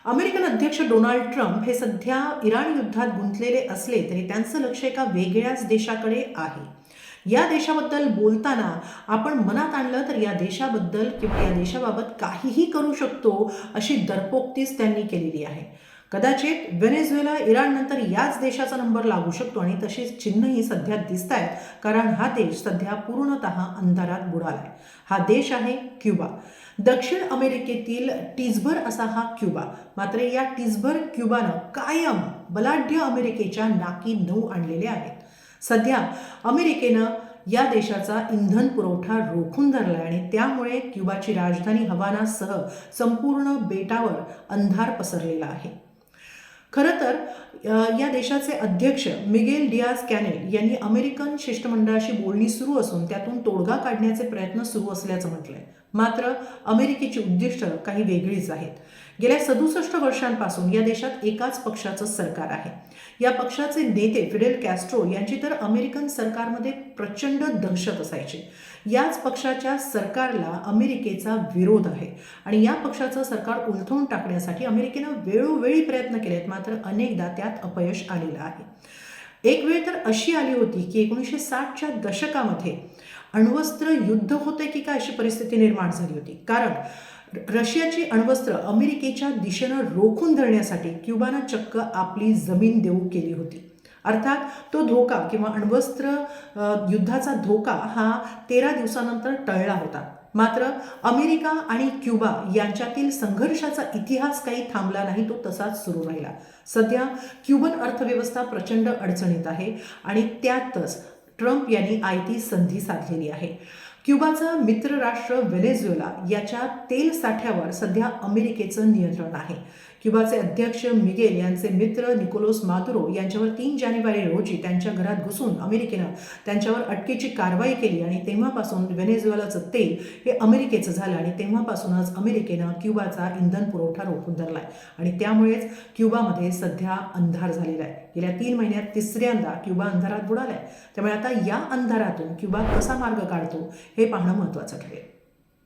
American अध्यक्ष Donald Trump हे सध्या इराण युद्धात गुंतलेले असले तरी त्यांचं लक्ष एका वेगळ्याच देशाकडे आहे. या देशाबद्दल बोलताना आपण मनात आणलं तर या देशाबद्दल किंवा या देशाबाबत काहीही करू शकतो अशी दरपोक्तीच त्यांनी केलेली आहे. कदाचित व्हेनेझुएला इराणनंतर याच देशाचा नंबर लागू शकतो आणि तशीच चिन्हही सध्या दिसत आहेत, कारण हा देश सध्या पूर्णतः अंधारात बुडालाय. हा देश आहे क्युबा. दक्षिण अमेरिकेतील टिझभर असा हा क्युबा. मात्र या टिझभर क्युबानं कायम बलाढ्य अमेरिकेच्या नाकी नऊ आणलेले आहेत. सध्या अमेरिकेनं या देशाचा इंधन पुरवठा रोखून धरला आणि त्यामुळे क्युबाची राजधानी हवानासह संपूर्ण बेटावर अंधार पसरलेला आहे. खरं तर या देशाचे अध्यक्ष मिगेल डियाज कॅनेल यांनी अमेरिकन शिष्टमंडळाशी बोलणी सुरू असून त्यातून तोडगा काढण्याचे प्रयत्न सुरू असल्याचं म्हटलंय. मात्र अमेरिकेची उद्दिष्ट काही वेगळीच आहेत. गेल्या 67 वर्षांपासून या देशात एकाच पक्षाचं सरकार आहे. या पक्षाचे नेते फिडेल कॅस्ट्रो यांची तर अमेरिकन सरकारमध्ये प्रचंड दहशत असायची. याच पक्षाच्या सरकारला अमेरिकेचा विरोध आहे आणि या पक्षाचं सरकार उलथवून टाकण्यासाठी अमेरिकेनं वेळोवेळी प्रयत्न केलेत, मात्र अनेकदा त्यात अपयश आलेलं आहे. एक वेळ तर अशी आली होती की 1960च्या दशकामध्ये अण्वस्त्र युद्ध होते की काय अशी परिस्थिती निर्माण झाली होती, कारण रशियाची अण्वस्त्र अमेरिकेच्या दिशेनं रोखून धरण्यासाठी क्युबानं चक्क आपली जमीन देऊ केली होती. अर्थात तो धोका किंवा अण्वस्त्र युद्धाचा धोका हा 13 दिवसानंतर टळला होता. मात्र अमेरिका आणि क्युबा यांच्यातील संघर्षाचा इतिहास काही थांबला नाही, तो तसाच सुरू राहिला. सध्या क्युबन अर्थव्यवस्था प्रचंड अडचणीत आहे आणि त्यातच ट्रम्प यांनी आयती संधी साधलेली आहे. क्युबाचा मित्र राष्ट्र व्हेनेझुएला याच्या तेल साठ्यावर सध्या अमेरिकेचं नियंत्रण आहे. क्युबाचे अध्यक्ष मिगेल यांचे मित्र निकोलस मादुरो यांच्यावर 3 जानेवारी रोजी त्यांच्या घरात घुसून अमेरिकेनं त्यांच्यावर अटकेची कारवाई केली आणि तेव्हापासून व्हेनेझुएलाचं तेल हे अमेरिकेचं झालं आणि तेव्हापासूनच अमेरिकेनं क्युबाचा इंधन पुरवठा रोखून धरलाय आणि त्यामुळेच क्युबामध्ये सध्या अंधार झालेला आहे. गेल्या 3 महिन्यात तिसऱ्यांदा क्युबा अंधारात बुडालाय. त्यामुळे आता या अंधारातून क्युबा कसा मार्ग काढतो हे पाहणं महत्त्वाचं ठरेल.